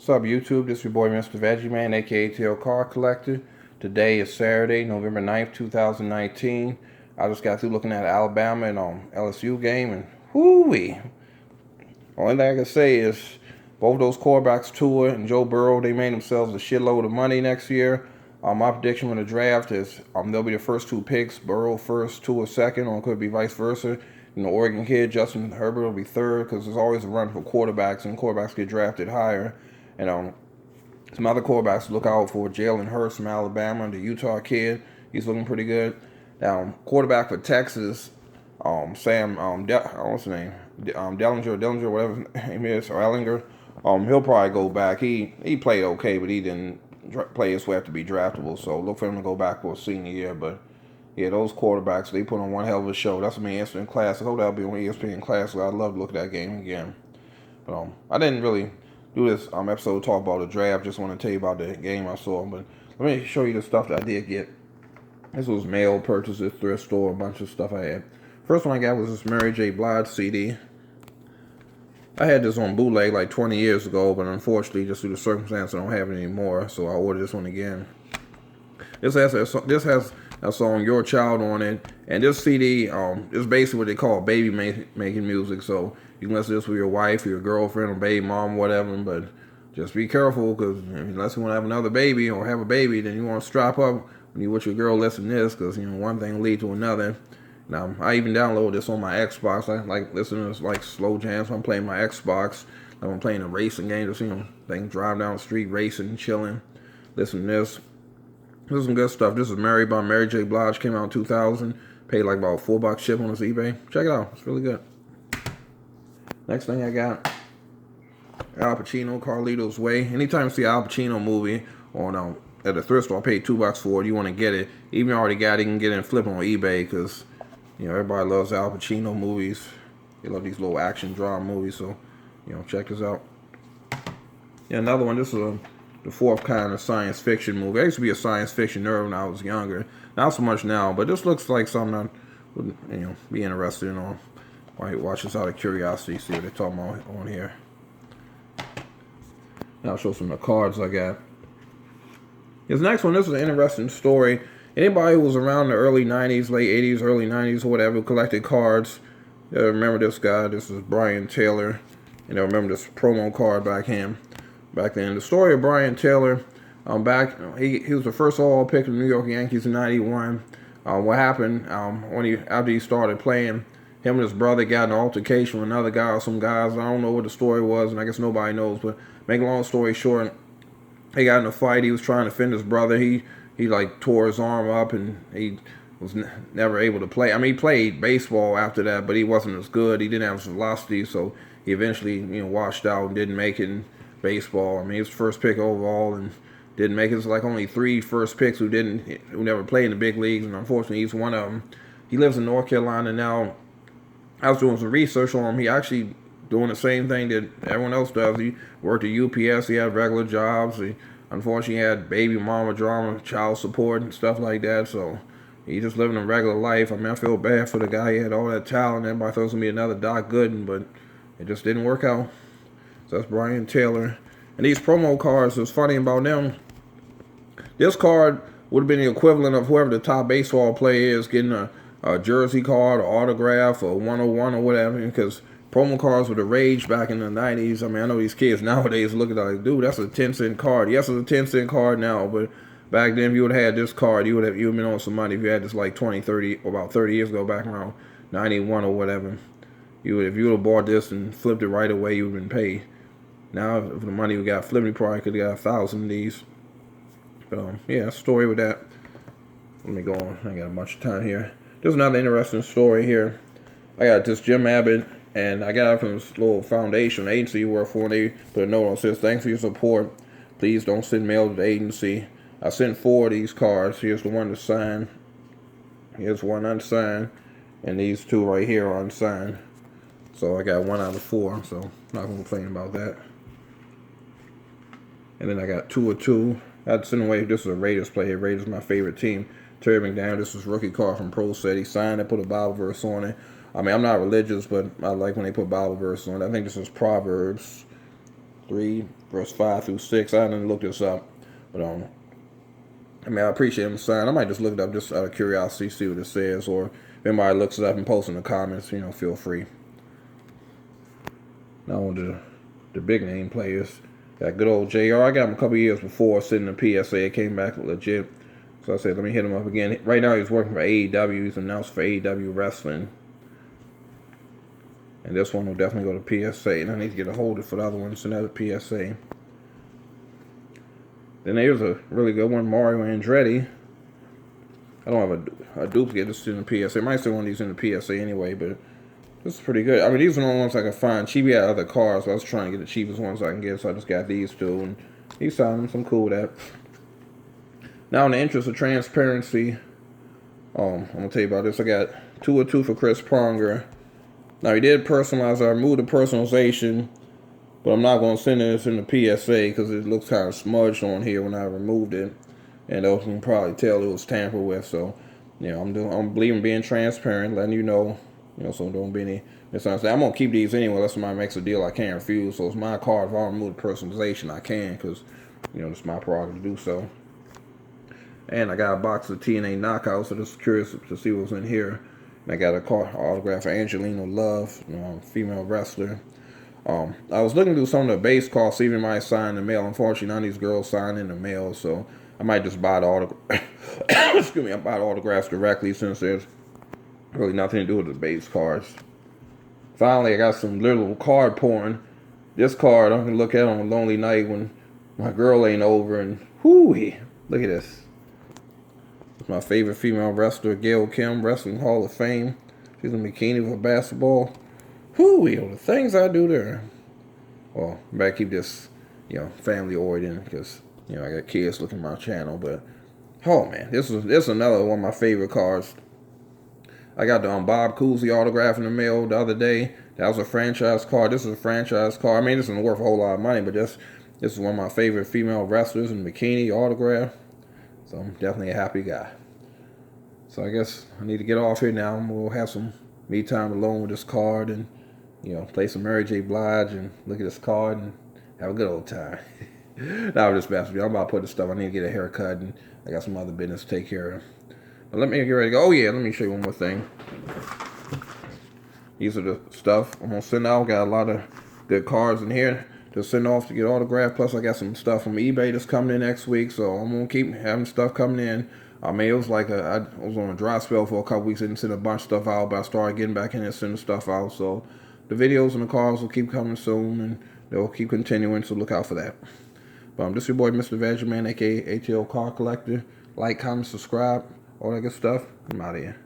What's up, YouTube? This is your boy, Mr. Veggie Man, aka TL Card Collector. Today is Saturday, November 9th, 2019. I just got through looking at Alabama and LSU game, and whoo-wee. Only thing I can say is both those quarterbacks, Tua and Joe Burrow, they made themselves a shitload of money next year. My prediction for the draft is they'll be the first two picks, Burrow first, Tua second, or it could be vice versa. And the Oregon kid, Justin Herbert, will be third because there's always a run for quarterbacks, and quarterbacks get drafted higher. And some other quarterbacks to look out for: Jalen Hurts from Alabama, the Utah kid. He's looking pretty good. Now, quarterback for Texas, Sam, what's his name? Dellinger, whatever his name is, or Ellinger. He'll probably go back. He played okay, but he didn't play his way up to be draftable. So look for him to go back for a senior year. But yeah, those quarterbacks, they put on one hell of a show. That's what ESPN Classic. I hope that'll be on ESPN Classic. I'd love to look at that game again. But I didn't really do this episode to talk about the draft. Just want to tell you about the game I saw. But let me show you the stuff that I did get. This was mail purchases, thrift store, a bunch of stuff I had. First one I got was this Mary J. Blige CD. I had this on bootleg like 20 years ago, but unfortunately, just due to circumstances, I don't have it anymore. So I ordered this one again. This has a song "Your Child" on it, and this CD is basically what they call baby making music. So you can listen to this with your wife, your girlfriend, or baby mom, whatever. But just be careful, because unless you want to have another baby or have a baby, then you want to strap up when you with your girl listen to this, because one thing lead to another. Now I even downloaded this on my Xbox. I like listening to like slow jams when I'm playing my Xbox. Like I'm playing a racing game, just drive down the street racing, chilling, listen to this. This is some good stuff. This is Mary by Mary J. Blige. Came out in 2000. Paid like about $4 ship on this eBay. Check it out. It's really good. Next thing I got, Al Pacino, Carlito's Way. Anytime you see Al Pacino movie on at the thrift store, I paid $2 for it. You want to get it? Even if you already got it, you can get it and flip on eBay, because everybody loves Al Pacino movies. They love these little action drama movies. So check this out. Yeah, another one. This is the fourth kind of science fiction movie. I used to be a science fiction nerd when I was younger. Not so much now, but this looks like something I would, be interested in. Why watch this out of curiosity, see what they're talking about on here. Now I'll show some of the cards I got. This next one, this is an interesting story. Anybody who was around the early 90s, late 80s, early 90s, or whatever, who collected cards, they'll remember this guy. This is Brian Taylor. And they'll remember this promo card back then. The story of Brian Taylor, he was the first overall pick of the New York Yankees in '91. What happened after he started playing, him and his brother got in an altercation with another guy or some guys. I don't know what the story was, and I guess nobody knows. But make a long story short, he got in a fight. He was trying to defend his brother. He like tore his arm up, and he was never able to play. I mean, he played baseball after that, but he wasn't as good. He didn't have his velocity, so he eventually washed out and didn't make it in baseball. I mean, he was first pick overall and didn't make it. It's like only 3 first picks who never played in the big leagues, and unfortunately he's one of them. He lives in North Carolina now. I was doing some research on him. He actually doing the same thing that everyone else does. He worked at UPS. He had regular jobs. He unfortunately had baby mama drama, child support, and stuff like that. So he just living a regular life. I mean, I feel bad for the guy. He had all that talent. Everybody thought it was gonna be another Doc Gooden, but it just didn't work out. So that's Brian Taylor. And these promo cards, what's funny about them, this card would have been the equivalent of whoever the top baseball player is getting a jersey card or autograph or 101 or whatever, because promo cards were the rage back in the 90s. I mean, I know these kids nowadays look at it like, dude, that's a 10-cent card. Yes, it's a 10-cent card now, but back then, if you would have had this card, you would have been on some money. If you had this like 20, 30, or about 30 years ago, back around 91 or whatever, if you would have bought this and flipped it right away, you would have been paid. Now, if the money we got flipped, we probably could have got 1,000 of these. But yeah, story with that. Let me go on. I got a bunch of time here. There's another interesting story here. I got this Jim Abbott, and I got it from this little foundation agency you work for, and they put a note on, says, "Thanks for your support. Please don't send mail to the agency." I sent 4 of these cards. Here's the one to sign. Here's one unsigned. And these 2 right here are unsigned. So I got 1 out of 4, so I'm not going to complain about that. And then I got 2 of 2. I had to send away. This is a Raiders player. Raiders my favorite team. Terry McDaniel. This is rookie card from Pro Set. He signed it, put a Bible verse on it. I mean, I'm not religious, but I like when they put Bible verse on it. I think this is Proverbs 3, verse 5 through 6. I didn't look this up, but I mean, I appreciate him sign. I might just look it up just out of curiosity, see what it says, or if anybody looks it up and posts in the comments, you know, feel free. Now the big name players. Got good old JR. I got him a couple years before sitting in PSA. It came back legit. So I said, let me hit him up again. Right now he's working for AEW. He's announced for AEW Wrestling. And this one will definitely go to PSA. And I need to get a holder for the other one. It's another PSA. Then there's a really good one, Mario Andretti. I don't have a duplicate. This is in the PSA. I might still want these in the PSA anyway, but this is pretty good. I mean, these are the only ones I can find. Cheap had other cars, so I was trying to get the cheapest ones I can get, so I just got these two, and he signed them, so I'm cool with that. Now, in the interest of transparency, I'm going to tell you about this. I got 2 of 2 for Chris Pronger. Now, he did personalize. I removed the personalization, but I'm not going to send this in the PSA because it looks kind of smudged on here when I removed it. And you can probably tell it was tampered with, so, you know, I'm believing being transparent, letting you know. You know, so don't be any misunderstanding. I'm going to keep these anyway unless somebody makes a deal I can't refuse. So it's my card. If I remove the personalization, I can because, you know, it's my prerogative to do so. And I got a box of TNA Knockouts, so just curious to see what's in here. And I got a card autograph for Angelina Love, female wrestler. I was looking through some of the base cards, see if anybody signed in the mail. Unfortunately, none of these girls signed in the mail, so I might just buy the autograph. Excuse me, I buy the autographs directly since there's really nothing to do with the base cards. Finally, I got some little card porn. This card I can look at on a lonely night when my girl ain't over, and whoo-wee, look at this. It's my favorite female wrestler, Gail Kim, Wrestling Hall of Fame. She's in bikini for basketball. Whoo-wee, the things I do there. Well, I better keep this, you know, family oriented because, you know, I got kids looking at my channel. But, oh man, this is another one of my favorite cards. I got the Bob Cousy autograph in the mail the other day. That was a franchise card. This is a franchise card. I mean, this isn't worth a whole lot of money, but this is one of my favorite female wrestlers in bikini autograph. So I'm definitely a happy guy. So I guess I need to get off here now. We'll have some me time alone with this card and, you know, play some Mary J. Blige and look at this card and have a good old time. Now I'm just messing with you. I'm about to put this stuff. I need to get a haircut and I got some other business to take care of. Let me get ready to go. Oh, yeah, let me show you one more thing. These are the stuff I'm going to send out. Got a lot of good cards in here to send off to get autographed. Plus, I got some stuff from eBay that's coming in next week. So, I'm going to keep having stuff coming in. I mean, it was like I was on a dry spell for a couple weeks. I didn't send a bunch of stuff out, but I started getting back in and sending stuff out. So, the videos and the cards will keep coming soon, and they'll keep continuing. So, look out for that. But this is your boy, Mr. Veggie Man, a.k.a. ATL Car Collector. Like, comment, subscribe. All that good stuff. I'm out of here.